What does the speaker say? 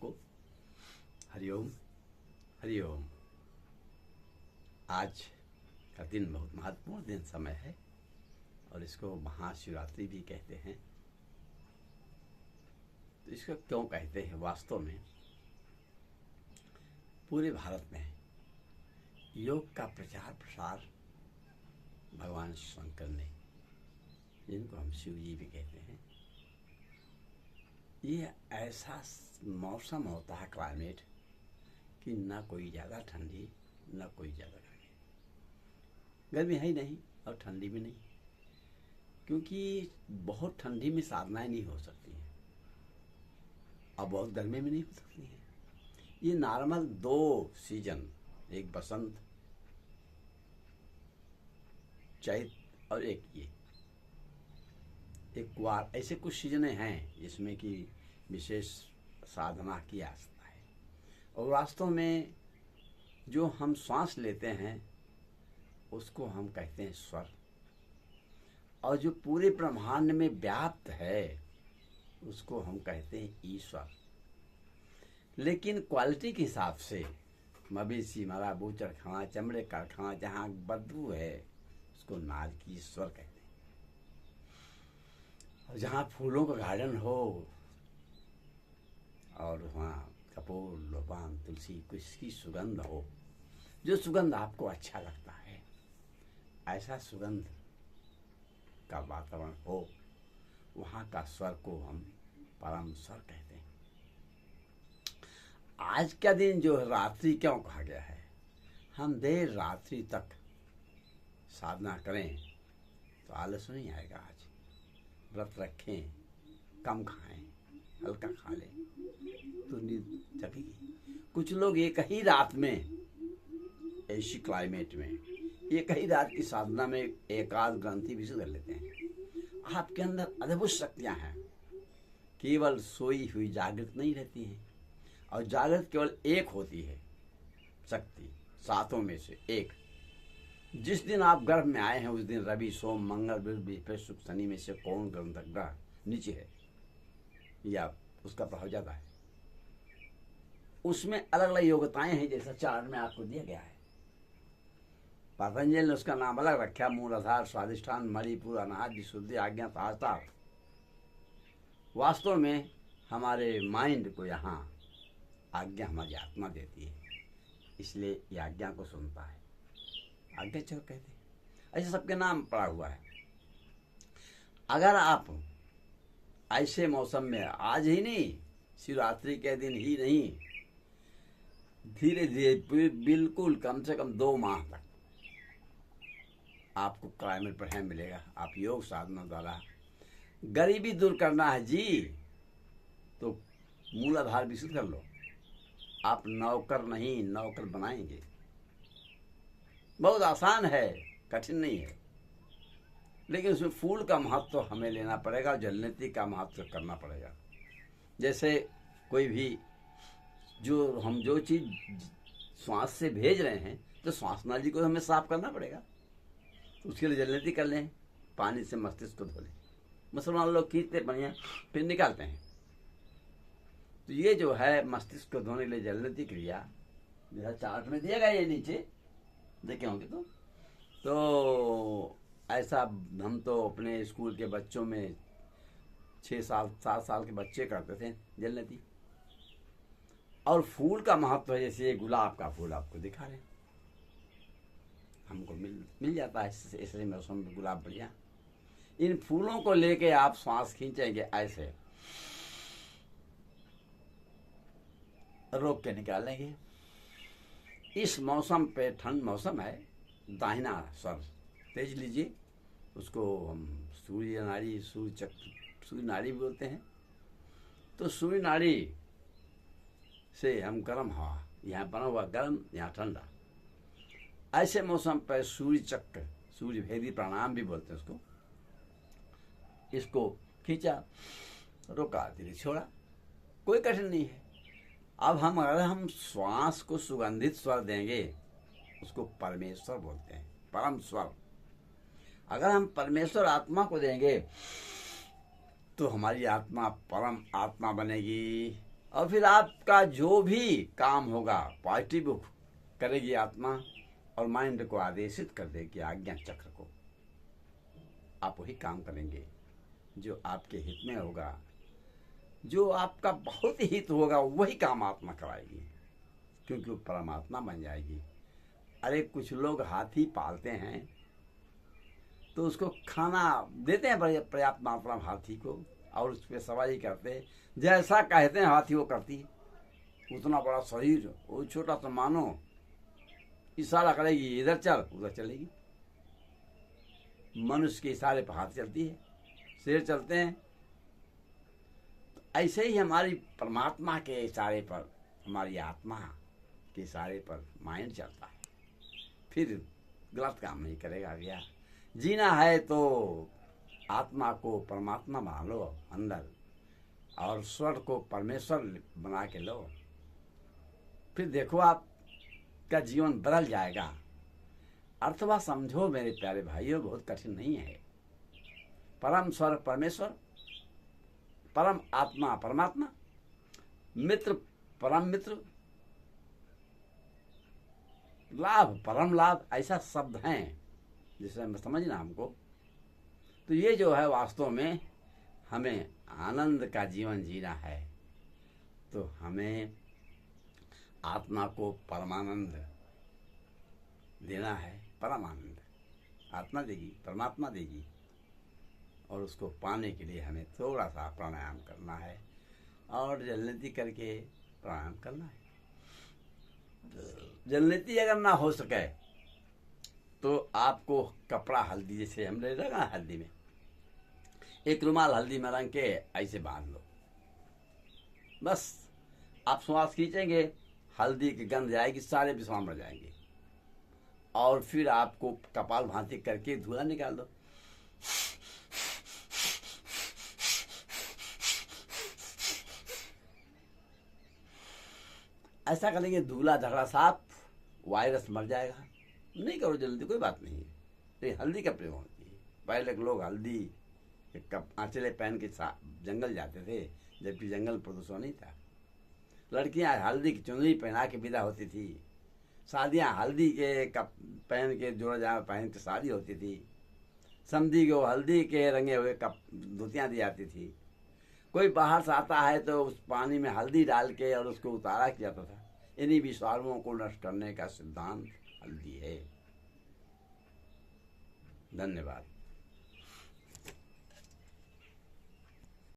आपको। हरिओम हरिओम। आज का दिन बहुत महत्वपूर्ण दिन समय है और इसको महाशिवरात्रि भी कहते हैं। तो इसको क्यों कहते हैं? वास्तव में पूरे भारत में योग का प्रचार प्रसार भगवान शंकर ने, जिनको हम शिव जी भी कहते हैं, ये ऐसा मौसम होता है, क्लाइमेट, कि ना कोई ज़्यादा ठंडी ना कोई ज़्यादा गर्मी। गर्मी है ही नहीं और ठंडी भी नहीं, क्योंकि बहुत ठंडी में साधनाएं नहीं हो सकती हैं और बहुत गर्मी में नहीं हो सकती हैं। ये नॉर्मल दो सीजन, एक बसंत चैत और एक ये एक कुआर, ऐसे कुछ सीजनें हैं जिसमें कि विशेष साधना की आवश्यकता है। और वास्तव में जो हम श्वास लेते हैं उसको हम कहते हैं स्वर, और जो पूरे ब्रह्मांड में व्याप्त है उसको हम कहते हैं ईश्वर। लेकिन क्वालिटी के हिसाब से मवेशी, मरा, बूचड़ खाना, चमड़े कारखाना, जहाँ बदबू है उसको नारकीश्वर कहते हैं। और जहाँ फूलों का गार्डन हो और वहाँ कपूर, लोबान, तुलसी, किसकी सुगंध हो, जो सुगंध आपको अच्छा लगता है, ऐसा सुगंध का वातावरण हो, वहाँ का स्वर को हम परम स्वर कहते हैं। आज का दिन जो रात्रि क्यों कहा गया है? हम देर रात्रि तक साधना करें तो आलस नहीं आएगा। आज व्रत रखें, कम खाएं, हल्का खा लें तो नींद जगेगी। कुछ लोग एक ही रात में, ऐसी क्लाइमेट में, एक ही रात की साधना में एकाध ग्रंथि भी कर लेते हैं। आपके अंदर अद्भुत शक्तियां हैं। केवल सोई हुई जागृत नहीं रहती हैं, और जागृत केवल एक होती है शक्ति, सातों में से एक। जिस दिन आप गर्भ में आए हैं उस दिन रवि, सोम, मंगल, बृहस्पति, शुक्र, शनि में से कौन ग्रह नीचे है या उसका प्रभाव ज्यादा है, उसमें अलग अलग योग्यताएं हैं, जैसा चार्ट में आपको दिया गया है। पतंजलि ने उसका नाम अलग रखा, मूलाधार, स्वादिष्ठान, मणिपुर, अनाहत, विशुद्धि, आज्ञा, सहजता। वास्तव में हमारे माइंड को यहाँ आज्ञा हमारी आत्मा देती है, इसलिए ये आज्ञा को सुनता है। आज्ञा चक्र कहते हैं। ऐसे सबके नाम पड़ा हुआ है। अगर आप ऐसे मौसम में, आज ही नहीं, शिवरात्रि के दिन ही नहीं, धीरे धीरे बिल्कुल कम से कम 2 माह तक आपको क्लाइमेट बढ़िया मिलेगा। आप योग साधना द्वारा गरीबी दूर करना है जी, तो मूलाधार विकसित कर लो। आप नौकर नहीं, नौकर बनाएंगे। बहुत आसान है, कठिन नहीं है, लेकिन उसमें फूल का महत्व हमें लेना पड़ेगा और जलनेती का महत्व करना पड़ेगा। जैसे कोई भी हम जो चीज़ श्वास से भेज रहे हैं, तो श्वास नाली को हमें साफ करना पड़ेगा। उसके लिए जलनेती कर लें, पानी से मस्तिष्क को धो लें। मुसलमान लोग खींचते बढ़िया, फिर निकालते हैं। तो ये जो है मस्तिष्क को धोने के लिए जलनेती क्रिया, जैसा चार्ट में दिया गया, ये नीचे देखे होंगे तो ऐसा हम तो अपने स्कूल के बच्चों में 6 साल 7 साल के बच्चे करते थे जलनेती। और फूल का महत्व है, जैसे गुलाब का फूल आपको दिखा रहे हैं, हमको मिल जाता है ऐसे मौसम में गुलाब बढ़िया। इन फूलों को लेके आप श्वास खींचेंगे, ऐसे रोक के निकालेंगे। इस मौसम पे, ठंड मौसम है, दाहिना स्वर तेज लीजिए। उसको हम सूर्य नाड़ी, सूर्य चक्र, सूर्य नाड़ी भी बोलते हैं। तो सूर्य नाड़ी से हम गर्म हवा, यहाँ बना हुआ गर्म, यहाँ ठंडा, ऐसे मौसम पर सूर्य चक्र, सूर्य भेदी प्राणायाम भी बोलते हैं उसको, इसको खींचा, रोका, धीरे छोड़ा, कोई कठिन नहीं है। अब अगर हम श्वास को सुगंधित स्वर देंगे, उसको परमेश्वर बोलते हैं, परम स्वर। अगर हम परमेश्वर आत्मा को देंगे तो हमारी आत्मा परम आत्मा बनेगी। और फिर आपका जो भी काम होगा पॉजिटिव करेगी आत्मा और माइंड को आदेशित कर देगी आज्ञा चक्र को। आप वही काम करेंगे जो आपके हित में होगा, जो आपका बहुत हित होगा वही काम आत्मा कराएगी, क्योंकि वो परमात्मा बन जाएगी। अरे कुछ लोग हाथी पालते हैं तो उसको खाना देते हैं पर्याप्त मात्रा में हाथी को, और उस पर सवारी करते, जैसा कहते हैं हाथी वो करती है। उतना बड़ा शरीर, वो छोटा सा मानो इशारा करेगी इधर चल उधर चलेगी। मनुष्य के इशारे पर हाथ चलती है, शेर चलते हैं। ऐसे ही हमारी परमात्मा के इशारे पर, हमारी आत्मा के इशारे पर माइंड चलता है, फिर गलत काम नहीं करेगा भैया। जीना है तो आत्मा को परमात्मा बना लो अंदर, और स्वर को परमेश्वर बना के लो, फिर देखो आपका जीवन बदल जाएगा। अर्थवा समझो मेरे प्यारे भाइयों, बहुत कठिन नहीं है। परम स्वर परमेश्वर, परम आत्मा परमात्मा, मित्र परम मित्र, लाभ परम लाभ, ऐसा शब्द हैं जिसे समझना हमको। तो ये जो है वास्तव में हमें आनंद का जीवन जीना है, तो हमें आत्मा को परमानंद देना है। परमानंद आत्मा देगी, परमात्मा देगी, और उसको पाने के लिए हमें थोड़ा सा प्राणायाम करना है और जलनीति करके प्राणायाम करना है। जलनीति अगर ना हो सके तो आपको कपड़ा हल्दी, जैसे हमने लगा हल्दी में, एक रुमाल हल्दी में रंग के ऐसे बांध लो, बस आप श्वास खींचेंगे, हल्दी की गंध जाएगी, सारे विषाणु मर जाएंगे, और फिर आपको कपाल भांति करके धुआं निकाल दो। ऐसा करेंगे, धूला झगड़ा साफ, वायरस मर जाएगा। नहीं करो जल्दी, कोई बात नहीं है, तो हल्दी का प्रयोग होती है। पहले के लोग हल्दी कप आंचले पहन के जंगल जाते थे, जबकि जंगल प्रदूषण नहीं था। लड़कियां हल्दी की चुनरी पहना के विदा होती थी, शादियां हल्दी के कप पहन के, जोड़ा जामा पहन के शादी होती थी। समधी को हल्दी के रंगे हुए कप धोतियाँ दी जाती थी। कोई बाहर से आता है तो उस पानी में हल्दी डाल के और उसको उतारा किया जाता था। इन्हीं विषाणुओं को नष्ट करने का सिद्धांत हल्दी है। धन्यवाद।